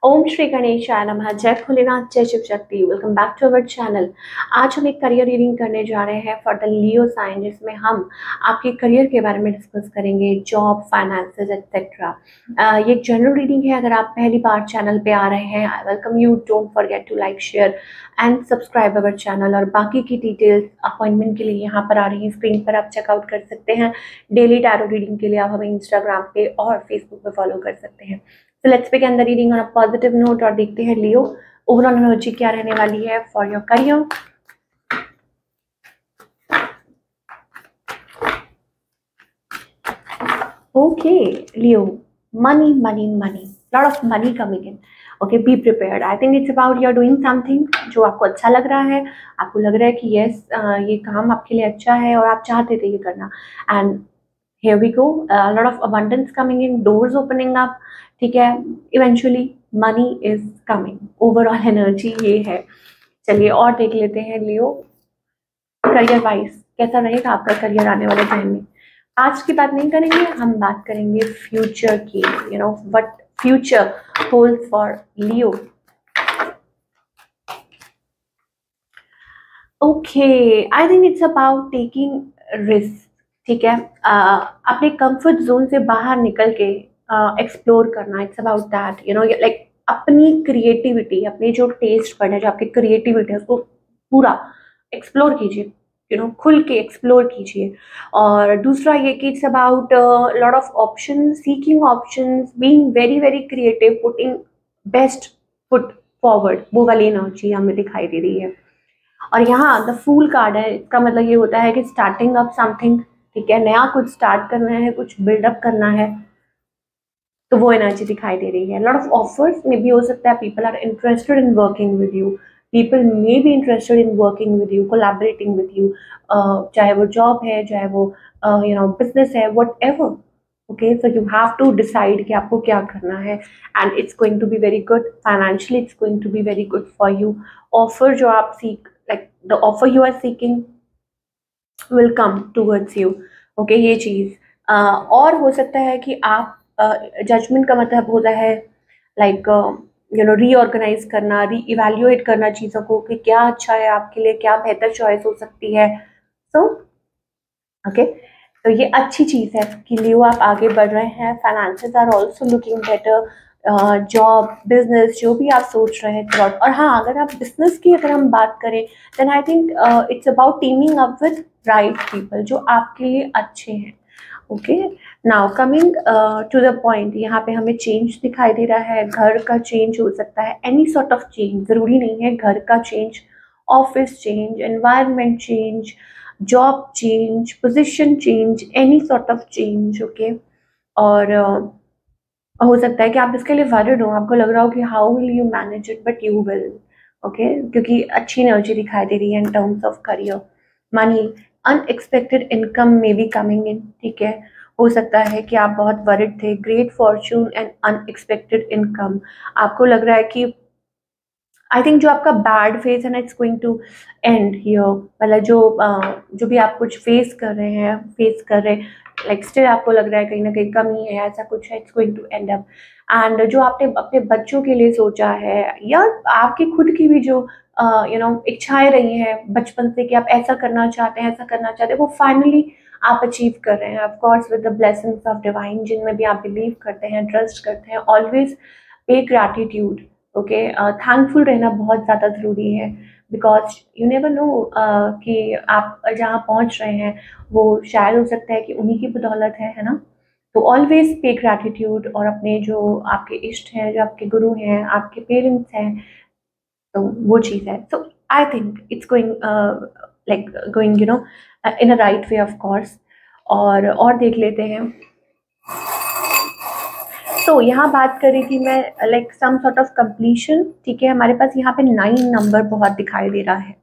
ओम श्री गणेशाय नमः। जय भोलेनाथ, जय Shiv Shakti. Welcome back to our channel. आज हम एक करियर रीडिंग करने जा रहे हैं फॉर द लियो साइन, जिसमें हम आपके करियर के बारे में डिस्कस करेंगे, जॉब, फाइनेंसेस एक्सेट्रा। ये एक जनरल रीडिंग है। अगर आप पहली बार चैनल पे आ रहे हैं, I welcome you. Don't forget to like, share and subscribe our channel. और बाकी की डिटेल्स अपॉइंटमेंट के लिए यहाँ पर आ रही है, स्क्रीन पर आप चेकआउट कर सकते हैं। डेली टैरो रीडिंग के लिए आप हमें इंस्टाग्राम पे और फेसबुक पे फॉलो कर सकते हैं। So let's begin the reading on a positive note और देखते हैं लियो ओवरऑल एनर्जी क्या रहने वाली है for your career. Okay Leo, money money money, lot of money coming in. Okay, be prepared. I think it's about you're doing something जो आपको अच्छा लग रहा है। आपको लग रहा है कि यस ये काम आपके लिए अच्छा है और आप चाहते थे ये करना। And here we go, a lot of abundance coming in, doors opening up। ठीक है, eventually money is coming। overall energy ये है। चलिए और देख लेते हैं लियो करियर वाइज कैसा रहेगा आपका करियर आने वाले टाइम में। आज की बात नहीं करेंगे, हम बात करेंगे फ्यूचर की। You know what future holds for Leo. Okay, I think it's about taking risk. ठीक है, अपने कंफर्ट जोन से बाहर निकल के एक्सप्लोर करना। It's about that, you know, like अपनी क्रिएटिविटी, अपनी जो टेस्ट बड है, जो आपकी क्रिएटिविटी है, उसको पूरा एक्सप्लोर कीजिए। यू नो, खुल के एक्सप्लोर कीजिए। और दूसरा ये कि it's about lot of option, seeking options, being very very creative, putting best foot forward. वो वाली एनर्जी हमें दिखाई दे रही है। और यहाँ द फूल कार्ड है, इसका मतलब ये होता है कि स्टार्टिंग अप समथिंग। ठीक है, नया कुछ स्टार्ट करना है, कुछ बिल्डअप करना है, तो वो एनर्जी दिखाई दे रही है। लॉट ऑफ ऑफर्स में भी हो सकता है, people are interested in working with you, people may be interested in working with you, collaborating with you. चाहे वो जॉब है, चाहे वो यू नो बिजनेस है, whatever. Okay, so you have to decide कि आपको क्या करना है। And it's going to be very good financially, it's going to be very good for you. Offer जो आप सीख, like the offer you are seeking will come towards you. Okay, ये चीज और हो सकता है कि आप जजमेंट का मतलब होता है लाइक यू नो रीऑर्गेनाइज करना, री इवेल्युएट करना चीज़ों को कि क्या अच्छा है आपके लिए, क्या बेहतर चॉइस हो सकती है। सो ओके, तो ये अच्छी चीज़ है कि लियो आप आगे बढ़ रहे हैं। Finances are also looking better. Job, business, जो भी आप सोच रहे हैं थ्रू। और हाँ, अगर आप बिजनेस की अगर हम बात करें, then I think it's about teaming up with right people जो आपके लिए अच्छे हैं। Okay, now coming to the point, यहाँ पे हमें चेंज दिखाई दे रहा है। घर का चेंज हो सकता है, एनी सॉर्ट ऑफ चेंज, ज़रूरी नहीं है घर का change, office change, environment change, job change, position change, any sort of change. Okay, और हो सकता है कि आप इसके लिए वरिड हो, आपको लग रहा हो कि how will you manage it, but you will. Okay, क्योंकि अच्छी एनर्जी दिखाई दे रही है in terms of career. Money, unexpected income में बी कमिंग इन। ठीक है, हो सकता है कि आप बहुत वरिड थे। Great Fortune and unexpected income. आपको लग रहा है कि आई थिंक जो आपका बैड फेज है ना, it's going to end here. मतलब जो भी आप कुछ फेस कर रहे हैं, लाइक स्टिल आपको लग रहा है कहीं ना कहीं कमी है, ऐसा कुछ है, it's going to end up. एंड जो आपने अपने बच्चों के लिए सोचा है, या आपकी खुद की भी जो यू नो इच्छाएं रही हैं बचपन से कि आप ऐसा करना चाहते हैं, ऐसा करना चाहते हैं, वो फाइनली आप अचीव कर रहे हैं। Of course with the blessings of divine, जिनमें भी आप बिलीव करते हैं, ट्रस्ट करते हैं। ऑलवेज पे ग्रैटिट्यूड। ओके, थैंकफुल रहना बहुत ज़्यादा ज़रूरी है, बिकॉज यू नेवर नो कि आप जहाँ पहुँच रहे हैं वो शायद हो सकता है कि उन्हीं की बदौलत है ना। तो ऑलवेज पे ग्रैटिट्यूड। और अपने जो आपके इष्ट हैं, जो आपके गुरु हैं, आपके पेरेंट्स हैं, तो वो चीज़ है। So I think it's going like going you know in a right way, of course. और देख लेते हैं। तो यहाँ बात करी थी मैं, like some sort of completion. ठीक है, हमारे पास यहाँ पे 9 नंबर बहुत दिखाई दे रहा है।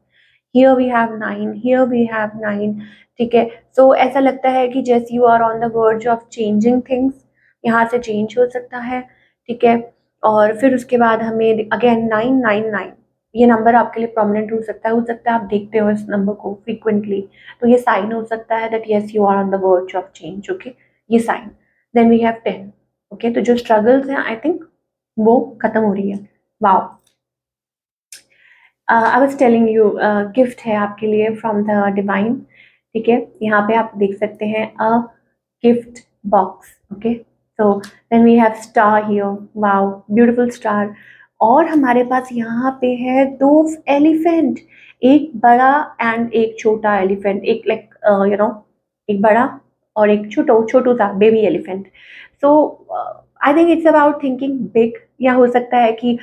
Here we have 9, here we have 9। ठीक है, सो ऐसा लगता है कि जैसे you are on the verge of changing things, यहाँ से चेंज हो सकता है। ठीक है, और फिर उसके बाद हमें अगेन 999, ये नंबर आपके लिए प्रोमिनेंट हो सकता है आप देखते हो इस नंबर को फ्रीक्वेंटली, तो ये साइन हो सकता है that yes you are on the verge of change. Okay, ये sign. Then we have 10। Okay, तो जो स्ट्रगल्स हैं, आई थिंक वो खत्म हो रही है। Wow, I was telling you, gift है आपके लिए फ्रॉम द डिवाइन। ठीक है, यहाँ पे आप देख सकते हैं a gift box. Okay, so then we have star here, wow beautiful star. और हमारे पास यहाँ पे है दो एलिफेंट, एक बड़ा एंड एक छोटा एलिफेंट, एक लाइक यू नो एक बड़ा और एक छोटू सा baby elephant. So I think it's about thinking big, या हो सकता है कि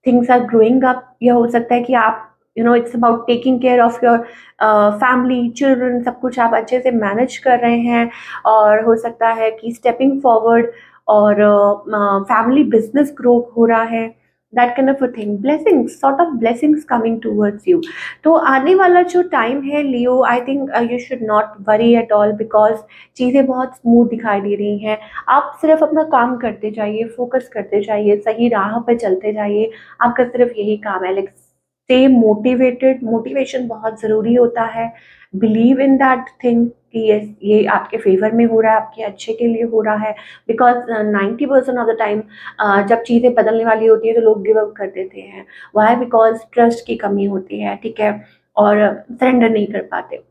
थिंग्स आर ग्रोइंग अप, या हो सकता है कि आप it's about taking care of your family children, सब कुछ आप अच्छे से मैनेज कर रहे हैं। और हो सकता है कि स्टेपिंग फॉरवर्ड और फैमिली बिजनेस ग्रो हो रहा है, that kind of a thing, blessings, sort of blessings coming towards you. तो आने वाला जो टाइम है Leo, I think you should not worry at all, because चीज़ें बहुत स्मूथ दिखाई दे रही हैं। आप सिर्फ अपना काम करते जाइए, फोकस करते जाइए, सही राह पे चलते जाइए, आपका सिर्फ यही काम है। लाइक स्टे मोटिवेटेड, मोटिवेशन बहुत ज़रूरी होता है। बिलीव इन दैट थिंग कि ये आपके फेवर में हो रहा है, आपके अच्छे के लिए हो रहा है। बिकॉज 90% ऑफ द टाइम जब चीज़ें बदलने वाली होती है तो लोग गिव अप कर देते हैं। वाई? बिकॉज ट्रस्ट की कमी होती है, ठीक है, और सरेंडर नहीं कर पाते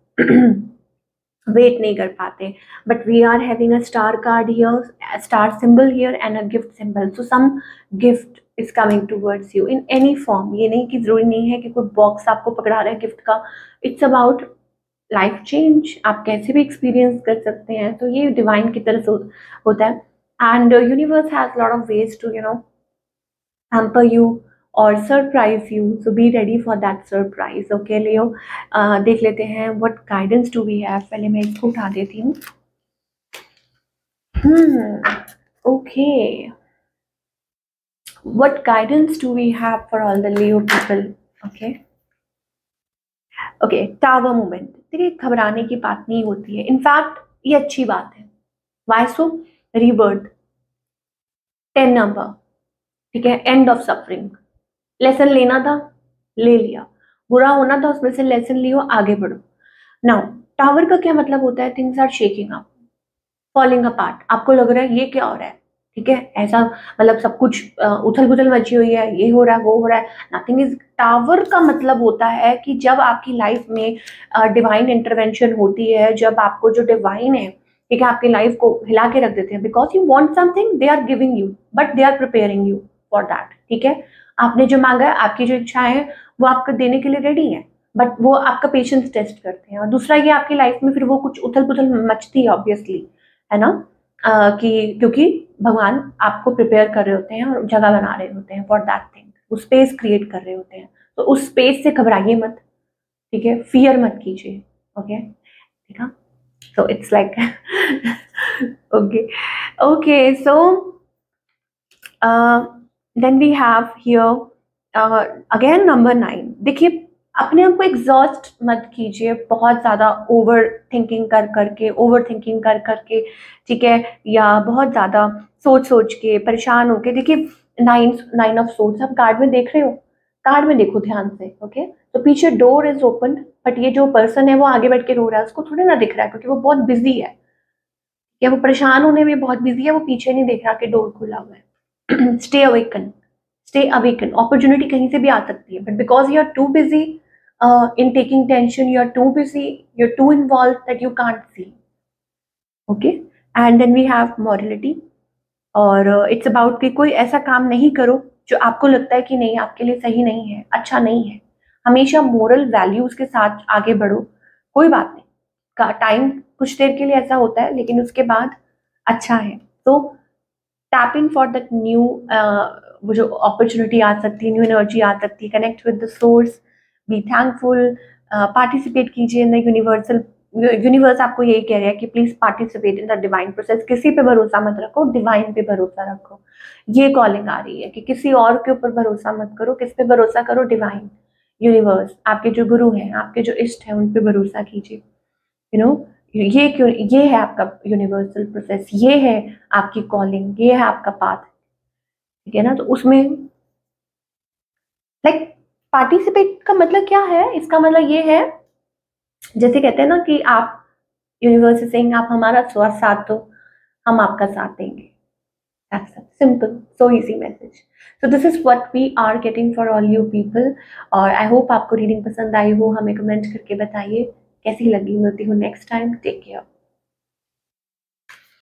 वेट नहीं कर पाते। But we are having a star card here, star symbol here and a gift symbol. So some gift is coming towards you in any form. ये नहीं कि जरूरी नहीं है कि कोई बॉक्स आपको पकड़ा रहा है गिफ्ट का। इट्स अबाउट लाइफ चेंज, आप कैसे भी एक्सपीरियंस कर सकते हैं। तो ये डिवाइन की तरफ से होता है। And universe has lot of ways to hamper you or surprise you, so be ready for that surprise. Okay लियो, देख लेते हैं what guidance do we have। पहले मैं इसको उठा देती हूँ। Okay, what guidance do we have for all the Leo people? Okay, okay, tower movement. देखिए, घबराने की बात नहीं होती है, इनफैक्ट ये अच्छी बात है। वाई सो? रीबर्थ, 10 नंबर, ठीक है, एंड ऑफ सफरिंग। लेसन लेना था, ले लिया, बुरा होना था, उसमें से लेसन लियो, आगे बढ़ो। नाउ टावर का क्या मतलब होता है? Things are shaking up, falling apart. आपको लग रहा है ये क्या हो रहा है, ठीक है, ऐसा मतलब सब कुछ उथल पुथल मची हुई है, ये हो रहा है, वो हो रहा है, नथिंग इज। टावर का मतलब होता है कि जब आपकी लाइफ में डिवाइन इंटरवेंशन होती है, जब आपको जो डिवाइन है, ठीक है, आपकी लाइफ को हिला के रख देते हैं। Because you want something, they are giving you, but they are preparing you for that. ठीक है, आपने जो मांगा है, आपकी जो इच्छाएं हैं, वो आपको देने के लिए रेडी है, बट वो आपका पेशेंस टेस्ट करते हैं। और दूसरा ये, आपकी लाइफ में फिर वो कुछ उथल पुथल मचती है ऑब्वियसली, है ना, कि क्योंकि भगवान आपको प्रिपेयर कर रहे होते हैं और जगह बना रहे होते हैं फॉर दैट थिंग, वो स्पेस क्रिएट कर रहे होते हैं। तो उस स्पेस से घबराइए मत, ठीक है, फियर मत कीजिए। ओके, ठीक है, so it's like okay, okay, so then we have here again number 9। देखिए, अपने आप को एग्जॉस्ट मत कीजिए बहुत ज़्यादा ओवर थिंकिंग ओवर थिंकिंग कर करके, ठीक है, या बहुत ज़्यादा सोच सोच के परेशान होके। देखिए, नाइन ऑफ सोर्ड्स आप कार्ड में देख रहे हो, कार्ड में देखो ध्यान से। ओके, तो पीछे डोर इज ओपन, बट ये जो पर्सन है वो आगे बैठ के रो रहा है, उसको थोड़ी ना दिख रहा है, क्योंकि वो बहुत बिजी है, या वो परेशान होने में बहुत बिजी है, वो पीछे नहीं देख रहा कि डोर खुला हुआ है। Stay awaken, stay awaken. Opportunity कहीं से भी आ सकती है, but because you are too busy in taking tension, you are too busy, you are too involve that you can't see. Okay, and then we have morality, और it's about कि कोई ऐसा काम नहीं करो जो आपको लगता है कि नहीं, आपके लिए सही नहीं है, अच्छा नहीं है। हमेशा मोरल वैल्यूज के साथ आगे बढ़ो। कोई बात नहीं, का टाइम कुछ देर के लिए ऐसा होता है, लेकिन उसके बाद अच्छा है। तो tap in for that new, वो जो अपॉर्चुनिटी आ सकती है, न्यू एनर्जी आ सकती है, connect with the source, be thankful, participate कीजिए इन द यूनिवर्सल। यूनिवर्स आपको यही कह रहा है कि please participate in the divine process. किसी पे भरोसा मत रखो, डिवाइन पे भरोसा रखो। ये कॉलिंग आ रही है कि किसी और के ऊपर भरोसा मत करो, किस पे भरोसा करो? डिवाइन, यूनिवर्स, आपके जो गुरु हैं, आपके जो इष्ट हैं, उन पे भरोसा कीजिए। यू नो, ये क्यों, ये है आपका यूनिवर्सल प्रोसेस, ये है आपकी कॉलिंग, ये है आपका पाथ, ठीक है ना। तो उसमें लाइक पार्टिसिपेट का मतलब क्या है? इसका मतलब ये है, जैसे कहते हैं ना कि आप यूनिवर्स से सेइंग, आप हमारा साथ दो, हम आपका साथ देंगे। That's it. Simple, so easy message. So this is what we are getting for all you people. और आई होप आपको रीडिंग पसंद आई हो, हमें कमेंट करके बताइए कैसी लगी। मिलती हूँ नेक्स्ट टाइम, टेक केयर।